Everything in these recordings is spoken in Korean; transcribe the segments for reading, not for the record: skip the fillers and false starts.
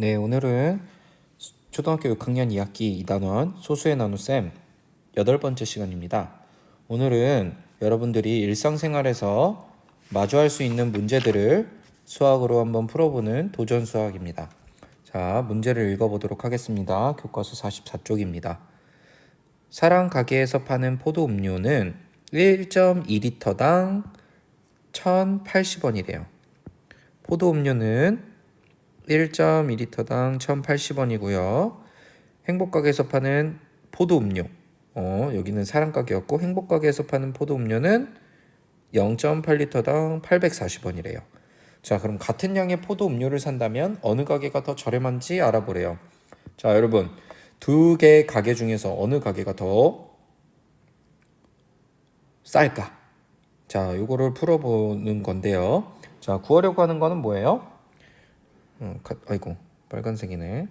네, 오늘은 초등학교 6학년 2학기 2단원 소수의 나눗셈 8번째 시간입니다. 오늘은 여러분들이 일상생활에서 마주할 수 있는 문제들을 수학으로 한번 풀어보는 도전 수학입니다. 자, 문제를 읽어보도록 하겠습니다. 교과서 44쪽입니다. 사랑 가게에서 파는 포도 음료는 1.2리터당 1,080원이래요. 포도 음료는 1.2리터당 1,080원이고요. 행복가게에서 파는 포도 음료, 여기는 사랑가게였고 행복가게에서 파는 포도 음료는 0.8리터당 840원이래요. 자, 그럼 같은 양의 포도 음료를 산다면 어느 가게가 더 저렴한지 알아보래요. 자, 여러분, 두 개의 가게 중에서 어느 가게가 더 쌀까? 자, 요거를 풀어보는 건데요. 자, 구하려고 하는 거는 뭐예요? 아이고, 빨간색이네.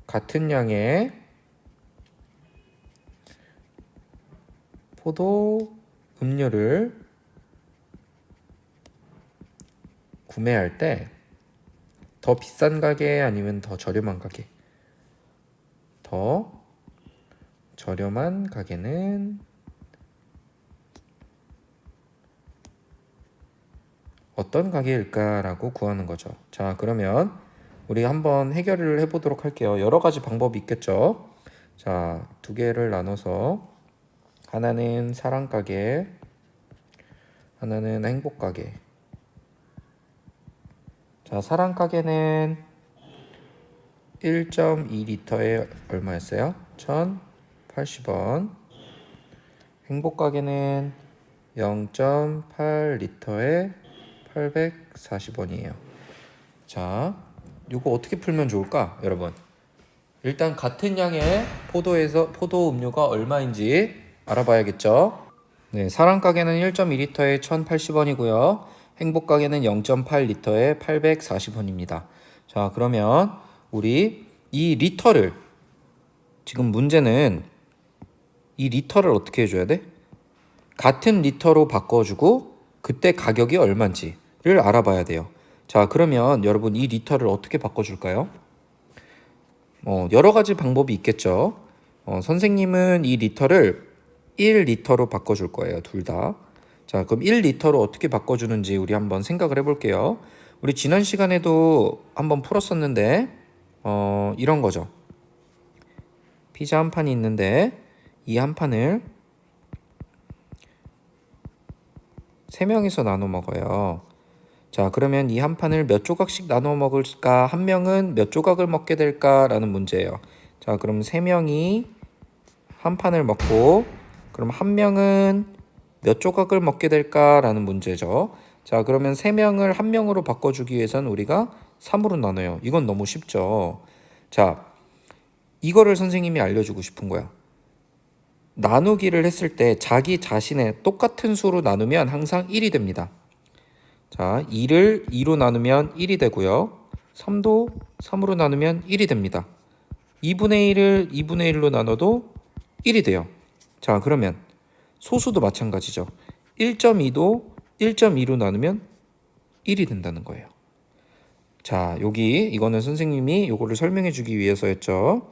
같은 양의 포도 음료를 구매할 때 더 비싼 가게 아니면 더 저렴한 가게? 더 저렴한 가게는 어떤 가게일까라고 구하는 거죠. 자, 그러면 우리 한번 해결을 해보도록 할게요. 여러 가지 방법이 있겠죠. 자, 두 개를 나눠서 하나는 사랑 가게, 하나는 행복 가게. 자, 사랑 가게는 1.2리터에 얼마였어요? 1,080원. 행복 가게는 0.8리터에 840원이에요. 자, 이거 어떻게 풀면 좋을까, 여러분? 일단 같은 양의 포도 음료가 얼마인지 알아봐야겠죠. 네, 사랑 가게는 1.2리터에 1,080원이고요. 행복 가게는 0.8리터에 840원입니다. 자, 그러면 우리 이 리터를, 지금 문제는 이 리터를 어떻게 해줘야 돼? 같은 리터로 바꿔주고 그때 가격이 얼마인지를 알아봐야 돼요. 자, 그러면 여러분 이 리터를 어떻게 바꿔줄까요? 여러 가지 방법이 있겠죠. 선생님은 이 리터를 1리터로 바꿔줄 거예요. 둘 다. 자, 그럼 1리터로 어떻게 바꿔주는지 우리 한번 생각을 해볼게요. 우리 지난 시간에도 한번 풀었었는데 이런 거죠. 피자 한 판이 있는데 이 한 판을 3명이서 나눠 먹어요. 자, 그러면 이 한 판을 몇 조각씩 나눠 먹을까? 한 명은 몇 조각을 먹게 될까라는 문제예요. 자, 그럼 3명이 한 판을 먹고 그럼 한 명은 몇 조각을 먹게 될까라는 문제죠. 자, 그러면 3명을 한 명으로 바꿔주기 위해서는 우리가 3으로 나눠요. 이건 너무 쉽죠. 자, 이거를 선생님이 알려주고 싶은 거야. 나누기를 했을 때 자기 자신의 똑같은 수로 나누면 항상 1이 됩니다. 자, 2를 2로 나누면 1이 되고요. 3도 3으로 나누면 1이 됩니다. 2분의 1을 2분의 1로 나눠도 1이 돼요. 자, 그러면 소수도 마찬가지죠. 1.2도 1.2로 나누면 1이 된다는 거예요. 자, 이거는 선생님이 이거를 설명해 주기 위해서였죠.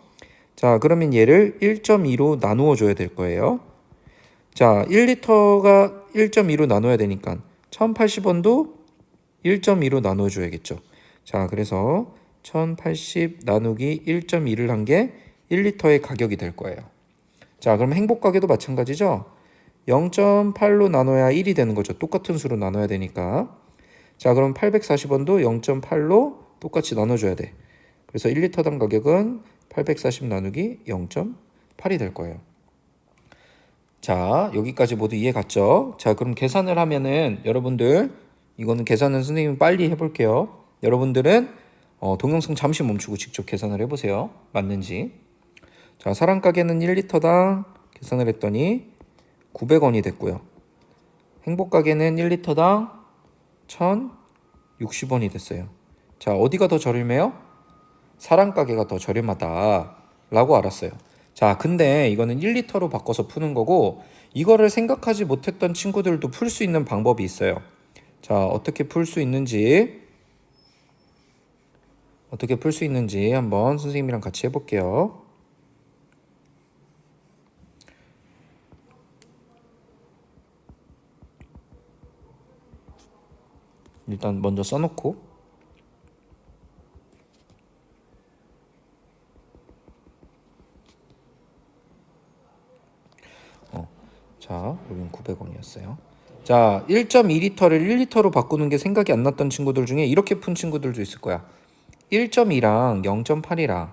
자, 그러면 얘를 1.2로 나누어 줘야 될 거예요. 자, 1리터가 1.2로 나눠야 되니까 1,080원도 1.2로 나눠 줘야겠죠. 자, 그래서 1,080 나누기 1.2를 한 게 1리터의 가격이 될 거예요. 자, 그럼 행복 가게도 마찬가지죠. 0.8로 나눠야 1이 되는 거죠. 똑같은 수로 나눠야 되니까. 자, 그럼 840원도 0.8로 똑같이 나눠줘야 돼. 그래서 1리터당 가격은 840 나누기 0.8이 될 거예요. 자, 여기까지 모두 이해 갔죠? 자, 그럼 계산을 하면은 여러분들, 이거는 계산은 선생님이 빨리 해볼게요. 여러분들은 동영상 잠시 멈추고 직접 계산을 해보세요. 맞는지. 자, 사랑 가게는 1리터당 계산을 했더니 900원이 됐고요. 행복 가게는 1리터당 1,060원이 됐어요. 자, 어디가 더 저렴해요? 사랑 가게가 더 저렴하다 라고 알았어요. 자, 근데 이거는 1리터로 바꿔서 푸는 거고 이거를 생각하지 못했던 친구들도 풀 수 있는 방법이 있어요. 자, 어떻게 풀 수 있는지 한번 선생님이랑 같이 해볼게요. 일단 먼저 써놓고 자, 여기는 900원이었어요. 자, 1.2리터를 1리터로 바꾸는 게 생각이 안 났던 친구들 중에 이렇게 푼 친구들도 있을 거야. 1.2랑 0.8이랑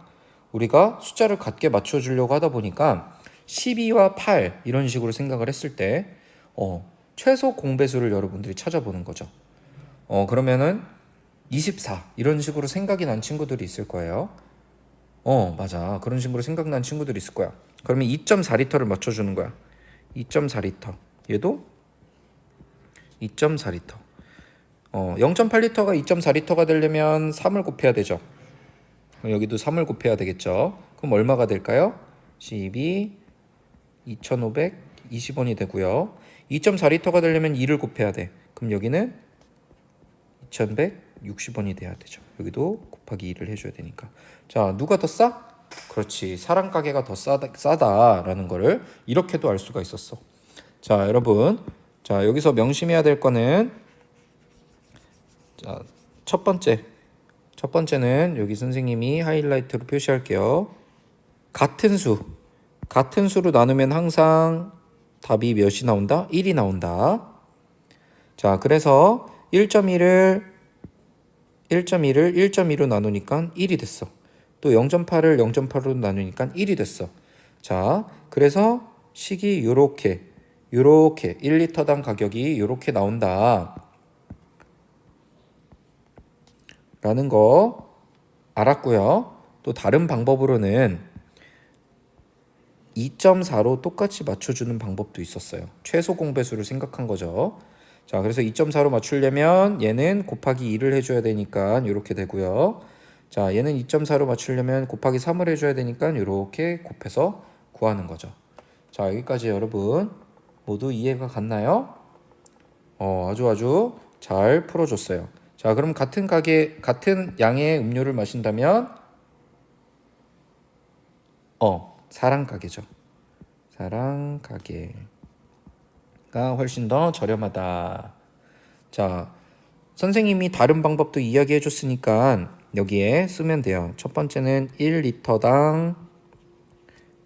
우리가 숫자를 같게 맞춰주려고 하다 보니까 12와 8 이런 식으로 생각을 했을 때 최소 공배수를 여러분들이 찾아보는 거죠. 그러면은 24 이런 식으로 생각이 난 친구들이 있을 거예요. 맞아. 그런 식으로 생각난 친구들이 있을 거야. 그러면 2.4리터를 맞춰주는 거야. 2.4리터. 얘도 2.4리터. 0.8리터가 2.4리터가 되려면 3을 곱해야 되죠. 여기도 3을 곱해야 되겠죠. 그럼 얼마가 될까요? 12, 2,520원이 되고요. 2.4리터가 되려면 2를 곱해야 돼. 그럼 여기는 2,160원이 돼야 되죠. 여기도 곱하기 2를 해줘야 되니까. 자, 누가 더 싸? 그렇지. 사랑 가게가 더 싸다라는 거를 이렇게도 알 수가 있었어. 자, 여러분. 자, 여기서 명심해야 될 거는 자, 첫 번째는 여기 선생님이 하이라이트로 표시할게요. 같은 수로 나누면 항상 답이 몇이 나온다? 1이 나온다. 자, 그래서 1.1을 1.2로 나누니까 1이 됐어. 또 0.8을 0.8로 나누니까 1이 됐어. 자, 그래서 식이 요렇게 1리터당 가격이 요렇게 나온다. 라는 거 알았고요. 또 다른 방법으로는 2.4로 똑같이 맞춰주는 방법도 있었어요. 최소 공배수를 생각한 거죠. 자, 그래서 2.4로 맞추려면 얘는 곱하기 2를 해줘야 되니까 이렇게 되고요. 자, 얘는 2.4로 맞추려면 곱하기 3을 해줘야 되니까 이렇게 곱해서 구하는 거죠. 자, 여기까지 여러분 모두 이해가 갔나요? 아주 잘 풀어줬어요. 자, 그럼 같은 양의 음료를 마신다면 사랑 가게죠. 사랑 가게가 훨씬 더 저렴하다. 자, 선생님이 다른 방법도 이야기해 줬으니까 여기에 쓰면 돼요. 첫 번째는 1리터당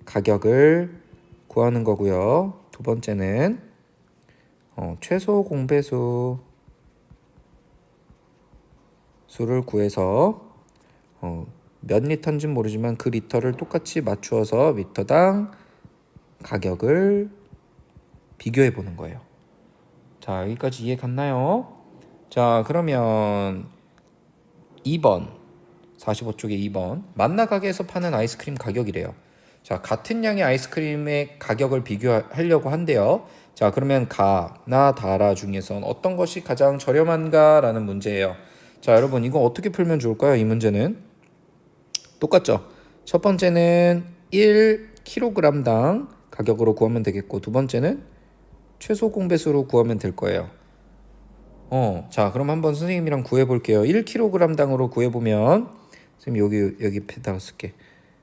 가격을 구하는 거고요. 두 번째는 최소 공배수 수를 구해서 몇 리터인지는 모르지만 그 리터를 똑같이 맞추어서 리터당 가격을 비교해 보는 거예요. 자, 여기까지 이해 갔나요? 자, 그러면 2번 45쪽에 2번 만나 가게에서 파는 아이스크림 가격이래요. 자, 같은 양의 아이스크림의 가격을 비교하려고 한대요. 자, 그러면 가나 다라 중에선 어떤 것이 가장 저렴한가라는 문제예요. 자, 여러분 이거 어떻게 풀면 좋을까요? 이 문제는 똑같죠. 첫 번째는 1kg당 가격으로 구하면 되겠고 두 번째는 최소 공배수로 구하면 될 거예요. 자, 그럼 한번 선생님이랑 구해 볼게요. 1kg당으로 구해 보면 선생님 여기에다가 쓸게.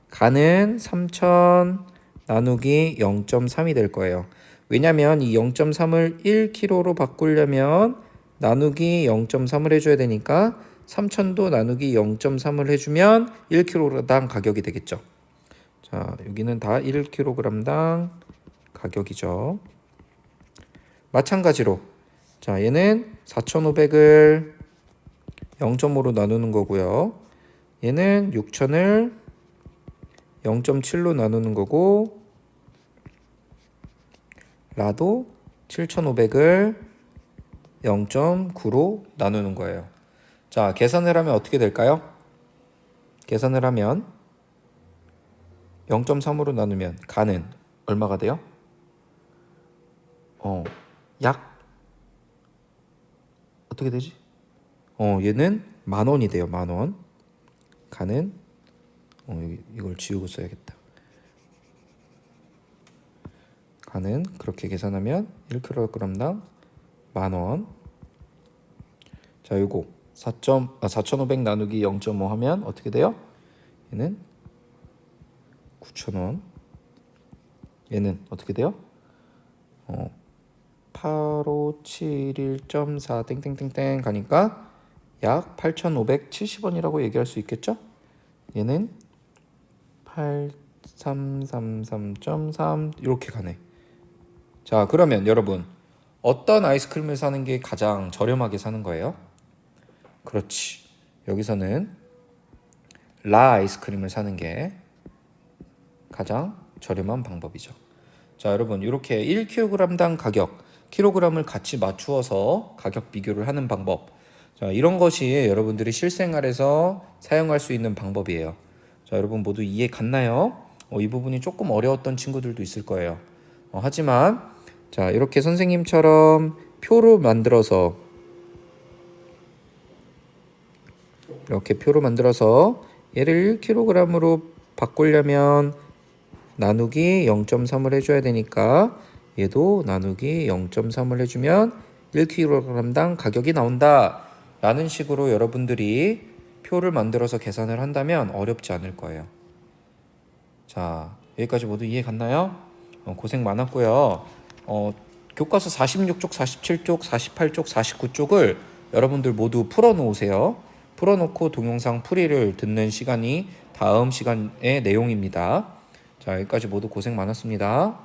가는 3,000 나누기 0.3이 될 거예요. 왜냐면 이 0.3을 1kg로 바꾸려면 나누기 0.3을 해줘야 되니까 3,000도 나누기 0.3을 해주면 1kg당 가격이 되겠죠. 자, 여기는 다 1kg당 가격이죠. 마찬가지로 자, 얘는 4,500을 0.5로 나누는 거고요. 얘는 6,000을 0.7로 나누는 거고 라도 7,500을 0.9로 나누는 거예요. 자, 계산을 하면 어떻게 될까요? 계산을 하면 0.3으로 나누면 가는 얼마가 돼요? 약 어떻게 되지? 얘는 10,000원이 돼요. 10,000원. 가는 이걸 지우고 써야겠다. 가는 그렇게 계산하면 1kg당 10,000원. 자, 요거 4,500 나누기 0.5 하면 어떻게 돼요? 얘는 9,000원. 얘는 어떻게 돼요? 8571.4 땡땡땡땡 가니까 약 8,570원이라고 얘기할 수 있겠죠? 얘는 8333.3 이렇게 가네. 자, 그러면 여러분 어떤 아이스크림을 사는 게 가장 저렴하게 사는 거예요? 그렇지. 여기서는 라 아이스크림을 사는 게 가장 저렴한 방법이죠. 자, 여러분 이렇게 1kg당 가격, 킬로그램을 같이 맞추어서 가격 비교를 하는 방법. 자, 이런 것이 여러분들이 실생활에서 사용할 수 있는 방법이에요. 자, 여러분 모두 이해 갔나요? 이 부분이 조금 어려웠던 친구들도 있을 거예요. 하지만 자, 이렇게 선생님처럼 표로 만들어서 얘를 1kg으로 바꾸려면 나누기 0.3을 해줘야 되니까 얘도 나누기 0.3을 해주면 1kg당 가격이 나온다 라는 식으로 여러분들이 표를 만들어서 계산을 한다면 어렵지 않을 거예요. 자, 여기까지 모두 이해 갔나요? 고생 많았고요. 교과서 46쪽, 47쪽, 48쪽, 49쪽을 여러분들 모두 풀어놓으세요. 풀어놓고 동영상 풀이를 듣는 시간이 다음 시간의 내용입니다. 자, 여기까지 모두 고생 많았습니다.